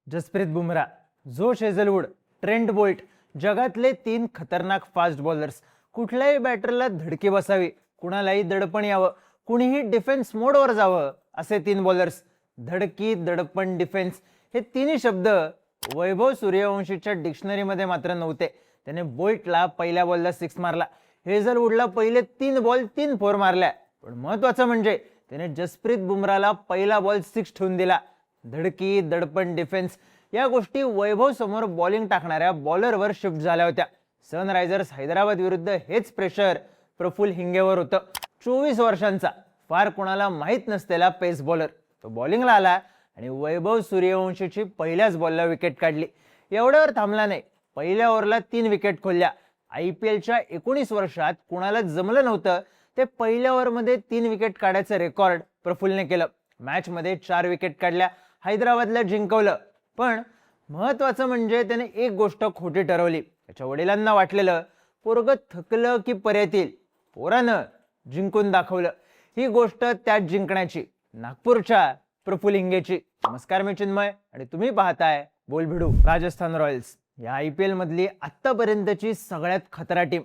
जसप्रीत बुमराह, जोश Hazlewood, Trent Boult जगातले 3 खतरनाक फास्ट बॉलर्स. कुठल्याही बॅटरला धडकी बसावी, कुणालाही दडपण यावं, कुणीही डिफेन्स मोडवर जावं, असे 3 बॉलर्स. धडकी, दडपण, डिफेन्स हे तिन्ही शब्द वैभव सूर्यवंशीच्या डिक्शनरीमध्ये मात्र नव्हते. त्याने बोल्टला पहिल्या बॉलला 6 मारला, हेझलवूडला पहिले 3 बॉल 3 फोर मारल्या. पण महत्वाचं म्हणजे त्याने जसप्रीत बुमराहला पहिला बॉल 6 ठेवून दिला. धडकी, दडपण, डिफेन्स या गोष्टी वैभव समोर बॉलिंग टाकणाऱ्या बॉलरवर शिफ्ट झाल्या होत्या. सनरायझर्स हैदराबाद विरुद्ध हेच प्रेशर प्रफुल्ल हिंगेवर होतं. 24 वर्षांचा, फार कोणाला माहीत नसलेला पेस बॉलर तो बॉलिंगला आला आणि वैभव सूर्यवंशीची पहिल्याच बॉलला विकेट काढली. एवढ्यावर थांबला नाही, पहिल्या ओव्हरला 3 विकेट खोलल्या. IPLच्या 19 वर्षात कुणाला जमलं नव्हतं ते पहिल्या ओव्हरमध्ये 3 विकेट काढायचं रेकॉर्ड प्रफुल्लने केलं. मॅचमध्ये 4 विकेट काढल्या, हैदराबादला जिंकवलं. पण महत्वाचं म्हणजे त्याने एक गोष्ट खोटी ठरवली. त्याच्या वडिलांना वाटलेलं पोरगं थकलं की परत येईल, पोरानं जिंकून दाखवलं. ही गोष्ट त्यात जिंकण्याची, नागपूरच्या प्रफुल्ल हिंगेची. नमस्कार, मी चिन्मय आणि तुम्ही पाहताय बोलभिडू. राजस्थान रॉयल्स या IPL मधली आतापर्यंतची सगळ्यात खतरा टीम.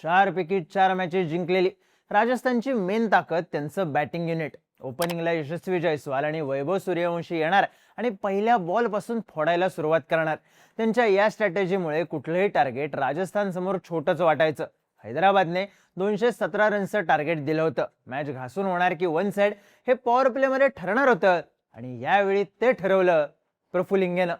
4 पैकी 4 मॅचेस जिंकलेली. राजस्थानची मेन ताकद त्यांचं बॅटिंग युनिट. ओपनिंगला यशस्वी जयस्वाल आणि वैभव सूर्यवंशी येणार आणि पहिल्या बॉल पासून फोडायला सुरुवात करणार. त्यांच्या या स्ट्रॅटेजीमुळे कुठलंही टार्गेट राजस्थान समोर छोटंच वाटायचं. हैदराबादने 217 रन्सचं टार्गेट दिलं होतं. मॅच घासून होणार की वन साइड हे पॉवर प्लेमध्ये ठरणार होतं आणि यावेळी ते ठरवलं प्रफुल्ल हिंगेनं.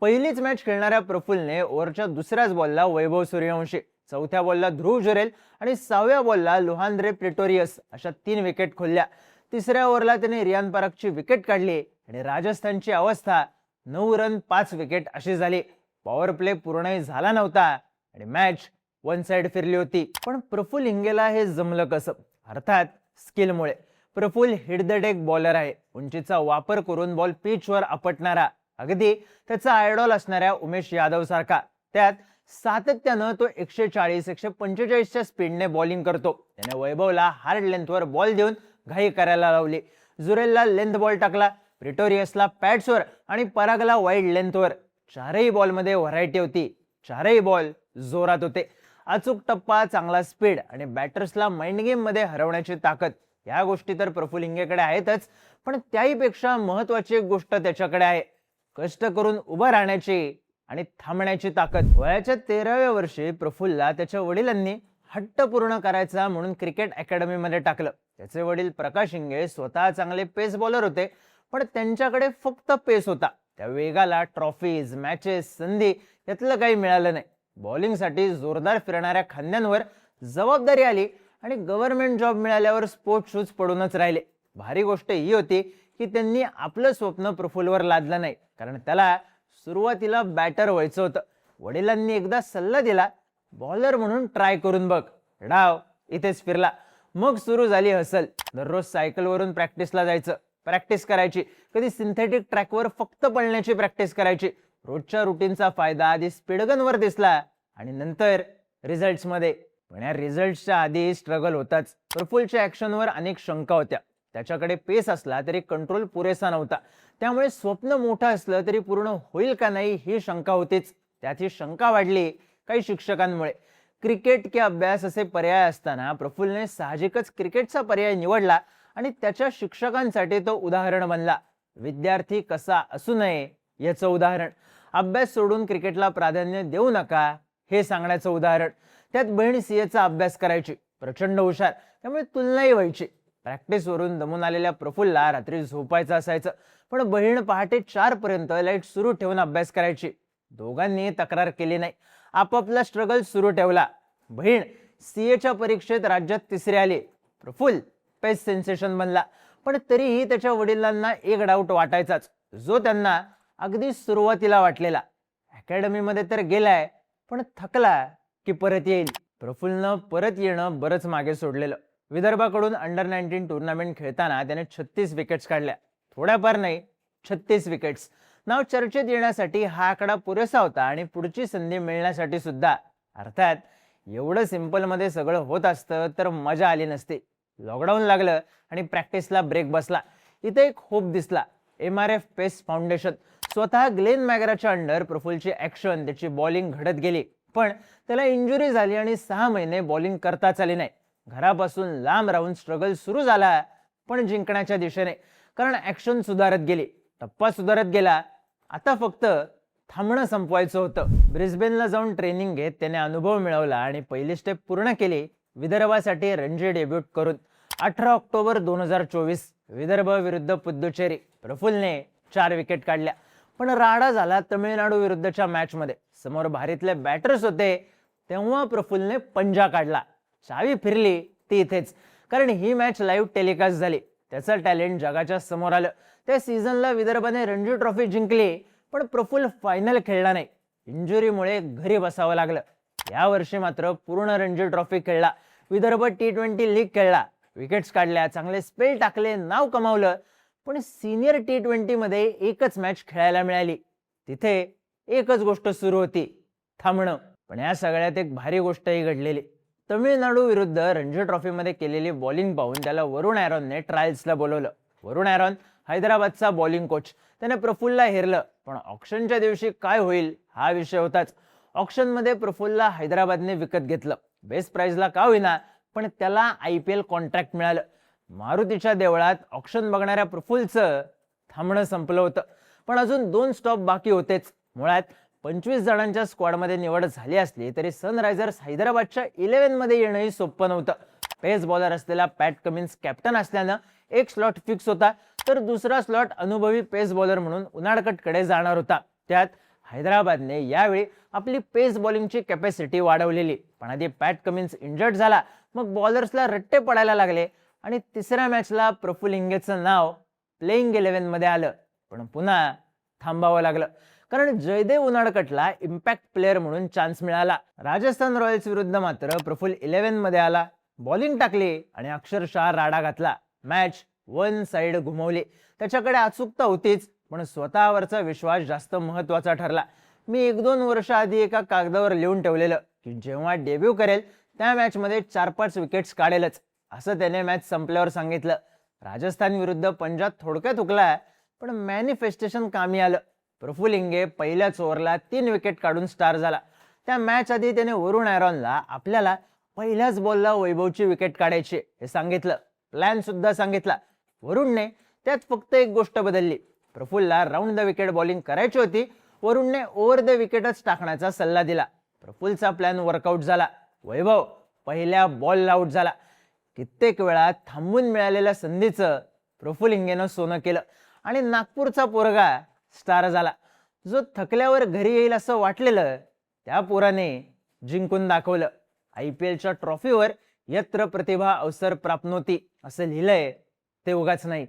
पहिलीच मॅच खेळणाऱ्या प्रफुल्लने ओव्हरच्या दुसऱ्याच बॉलला वैभव सूर्यवंशी, चौथ्या बॉलला ध्रुव जुरेल आणि 6व्या बॉलला लुहांद्रे प्रेटोरियस अशा 3 विकेट खोलल्या. तिसऱ्या ओव्हरला त्याने रियान परागची विकेट काढली आणि राजस्थानची अवस्था 9 रन 5 विकेट अशी झाली. पॉवर प्ले पूर्णही झाला नव्हता आणि मॅच वन साइड फिरली होती. पण प्रफुल्ल हिंगेला हे जमलं कसं? अर्थात स्किलमुळे. Praful hit the deck bowler आहे. उंचीचा वापर करून बॉल पिचवर आपटणारा, अगदी त्याचा आयडॉल असणाऱ्या उमेश यादव सारखा. त्यात सातत्यानं तो 140-145च्या स्पीडने बॉलिंग करतो. त्याने वैभवला हार्ड लेंथवर बॉल देऊन घाई करायला लावली. जुरेलला लेंथ बॉल टाकला, प्रिटोरियसला पॅड्सवर आणि परागला वाईड लेंथवर. 4ही बॉलमध्ये व्हरायटी होती, 4ही बॉल जोरात होते. अचूक टप्पा, चांगला स्पीड आणि बॅटर्सला माइंड गेम मध्ये हरवण्याची ताकद, या गोष्टी तर प्रफुल्ल हिंगेकडे आहेतच. पण त्याहीपेक्षा महत्वाची एक गोष्ट त्याच्याकडे आहे, कष्ट करून उभं राहण्याची आणि थांबण्याची ताकद. वयाच्या 13व्या वर्षी प्रफुल्लला त्याच्या वडिलांनी हट्ट पूर्ण करायचा म्हणून क्रिकेट अकॅडमीमध्ये टाकलं. त्याचे वडील प्रकाश हिंगे स्वतः चांगले पेस बॉलर होते, पण त्यांच्याकडे फक्त पेस होता. त्या वेगाला ट्रॉफीज, मॅचेस, संधी यातलं काही मिळालं नाही. बॉलिंगसाठी जोरदार फिरणाऱ्या खांद्यांवर जबाबदारी आली आणि गव्हर्नमेंट जॉब मिळाल्यावर स्पोर्ट शूज पडूनच राहिले. भारी गोष्ट ही होती की त्यांनी आपलं स्वप्न प्रफुल्लवर लादलं नाही, कारण त्याला सुरुवातीला बॅटर व्हायचं होतं. वडिलांनी एकदा सल्ला दिला, बॉलर म्हणून ट्राय करून बघ. डाव इथेच फिरला. मग सुरू झाली हसल. दररोज सायकलवरून प्रॅक्टिसला जायचं, प्रॅक्टिस करायची. कधी सिंथेटिक ट्रॅकवर फक्त पळण्याची प्रॅक्टिस करायची. रोजच्या रुटीनचा फायदा आधी स्पीडगनवर दिसला आणि नंतर रिझल्ट्समध्ये. पण या रिझल्ट्सच्या आधी स्ट्रगल होताच. प्रफुल्लच्या ऍक्शनवर अनेक शंका होत्या. त्याच्याकडे पेस असला तरी कंट्रोल पुरेसा नव्हता. त्यामुळे स्वप्न मोठं असलं तरी पूर्ण होईल का नाही ही शंका होतीच. त्यात ही शंका वाढली काही शिक्षकांमुळे. क्रिकेट की अभ्यास असे पर्याय असताना प्रफुल्लने साहजिकच क्रिकेटचा पर्याय निवडला आणि त्याच्या शिक्षकांसाठी तो उदाहरण बनला. विद्यार्थी कसा असू नये याचं उदाहरण. अभ्यास सोडून क्रिकेटला प्राधान्य देऊ नका हे सांगण्याचं उदाहरण. त्यात बहीण CAचा अभ्यास करायची, प्रचंड हुशार, त्यामुळे तुलनाही व्हायची. प्रॅक्टिसवरून दमून आलेल्या प्रफुल्लला रात्री झोपायचं असायचं, पण बहीण पहाटे 4 पर्यंत लाईट सुरू ठेवून अभ्यास करायची. दोघांनी तक्रार केली नाही, आपापला स्ट्रगल सुरू ठेवला. बहीण CAच्या परीक्षेत राज्यात 3री आली. प्रफुल्ल पेस सेन्सेशन बनला. पण तरीही त्याच्या वडिलांना एक डाऊट वाटायचाच, जो त्यांना अगदी सुरुवातीला वाटलेला. अकॅडमीमध्ये तर गेलाय, पण थकला की परत येईल. प्रफुल्लनं परत येणं बरंच मागे सोडलेलं. विदर्भाकडून अंडर-19 टुर्नामेंट खेळताना त्याने 36 विकेट्स काढल्या. थोड्याफार नाही, 36 विकेट्स. नाव चर्चेत येण्यासाठी हा आकडा पुरेसा होता आणि पुढची संधी मिळण्यासाठी सुद्धा. अर्थात एवढं सिंपल मध्ये सगळं होत असतं तर मजा आली नसती. लॉकडाऊन लागलं आणि प्रॅक्टिसला ब्रेक बसला. इथे एक होप दिसला. MRF पेस फाउंडेशन. स्वतः ग्लेन मॅग्राच्या अंडर प्रफुल्लची ऍक्शन, त्याची बॉलिंग घडत गेली, पण त्याला इंजुरी झाली आणि 6 महिने बॉलिंग करताच आली नाही. घरापासून लांब राहून स्ट्रगल सुरू झाला, पण जिंकण्याच्या दिशेने, कारण ऍक्शन सुधारत गेली, टप्पा सुधारत गेला. आता फक्त थांबणं संपवायचं होतं. ब्रिस्बेनला जाऊन ट्रेनिंग घेत त्याने अनुभव मिळवला आणि पहिली स्टेप पूर्ण केली विदर्भासाठी रणजी डेब्यूट करून. 18 ऑक्टोबर 2024 विदर्भ विरुद्ध पुद्दुचेरी. प्रफुल्लने 4 विकेट काढल्या, पण राडा झाला तमिळनाडू विरुद्धच्या मॅचमध्ये. समोर भारीतले बॅटर्स होते, तेव्हा प्रफुल्लने पंजा काढला. चावी फिरली ती इथेच, कारण ही मॅच लाईव्ह टेलिकास्ट झाली. त्याचं टॅलेंट जगाच्या समोर आलं. त्या सीझनला विदर्भाने रणजी ट्रॉफी जिंकली, पण प्रफुल्ल फायनल खेळला नाही. इंजुरीमुळे घरी बसावं लागलं. या वर्षी मात्र पूर्ण रणजी ट्रॉफी खेळला. विदर्भ T20 लीग खेळला, विकेट्स काढल्या, चांगले स्पेल टाकले, नाव कमावलं. पण सिनियर T20 मध्ये एकच मॅच खेळायला मिळाली. तिथे एकच गोष्ट सुरू होती, थांबणं. पण या सगळ्यात एक भारी गोष्टही घडलेली. तमिळनाडू विरुद्ध रणजी ट्रॉफीमध्ये केलेली बॉलिंग पाहून त्याला वरुण ॲरॉनने ट्रायल्सला बोलवलं. वरुण ॲरॉन हैदराबादचा बॉलिंग कोच. त्याने प्रफुल्लला हेरलं, पण ऑक्शनच्या दिवशी काय होईल हा विषय होताच. ऑक्शनमध्ये प्रफुल्लला हैदराबादने विकत घेतलं. बेस्ट प्राइसला का होईना, पण त्याला IPL कॉन्ट्रॅक्ट मिळालं. मारुतीच्या देवळात ऑक्शन बघणाऱ्या प्रफुल्लचं थांबणं संपलं होतं. पण अजून 2 स्टॉप बाकी होतेच. मुळात 25 जणांच्या स्क्वॉडमध्ये निवड झाली असली तरी सनरायझर्स हैदराबादच्या 11 मध्ये येणंही सोपं नव्हतं. पेस बॉलर असलेला पॅट कमिन्स कॅप्टन असल्यानं एक स्लॉट फिक्स होता, तर दुसरा स्लॉट अनुभवी पेस बॉलर म्हणून उनाडकटकडे जाणार होता. त्यात हैदराबादने यावेळी आपली पेस बॉलिंगची कॅपॅसिटी वाढवलेली. पण आधी पॅट कमिन्स इंजर्ड झाला, मग बॉलर्सला रट्टे पडायला लागले आणि तिसऱ्या मॅचला प्रफुल्ल इंगेचं नाव प्लेइंग 11 मध्ये आलं. पण पुन्हा थांबावं लागलं, कारण जयदेव उनाडकटला इम्पॅक्ट प्लेअर म्हणून चान्स मिळाला. राजस्थान रॉयल्स विरुद्ध मात्र प्रफुल्ल 11 मध्ये आला, बॉलिंग टाकली आणि अक्षरशः राडा घातला. मॅच 1 साइड घुमवली. त्याच्याकडे अचूकता होतीच, पण स्वतःवरचा विश्वास जास्त महत्वाचा ठरला. मी 1-2 वर्ष आधी एका कागदावर लिहून ठेवलेलं की जेव्हा डेब्यू करेल त्या मॅचमध्ये 4-5 विकेट्स काढेलच, असं त्याने मॅच संपल्यावर सांगितलं. राजस्थान विरुद्ध पंजाब थोडक्यात हुकला, पण मॅनिफेस्टेशन कामी आलं. प्रफुल्ल इंगे पहिल्याच ओव्हरला 3 विकेट काढून स्टार झाला. त्या मॅच आधी त्याने वरुण ॲरॉनला आपल्याला पहिल्याच बॉलला वैभवची विकेट काढायची हे सांगितलं, प्लॅन सुद्धा सांगितला. वरुणने त्यात फक्त एक गोष्ट बदलली. प्रफुल्लला राऊंड द विकेट बॉलिंग करायची होती, वरुणने ओव्हर द विकेटच टाकण्याचा सल्ला दिला. प्रफुल्लचा प्लॅन वर्कआउट झाला. वैभव पहिल्या बॉलला आउट झाला. कित्येक वेळा थांबून मिळालेल्या संधीचं प्रफुल्ल इंगेनं सोनं केलं आणि नागपूरचा पोरगा स्टार झाला. जो थकल्यावर घरी येईल असं वाटलेलं, त्या पोराने जिंकून दाखवलं. IPLच्या ट्रॉफीवर यत्र प्रतिभा अवसर प्राप्नोती असं लिहिलंय, ते उगाच नाही.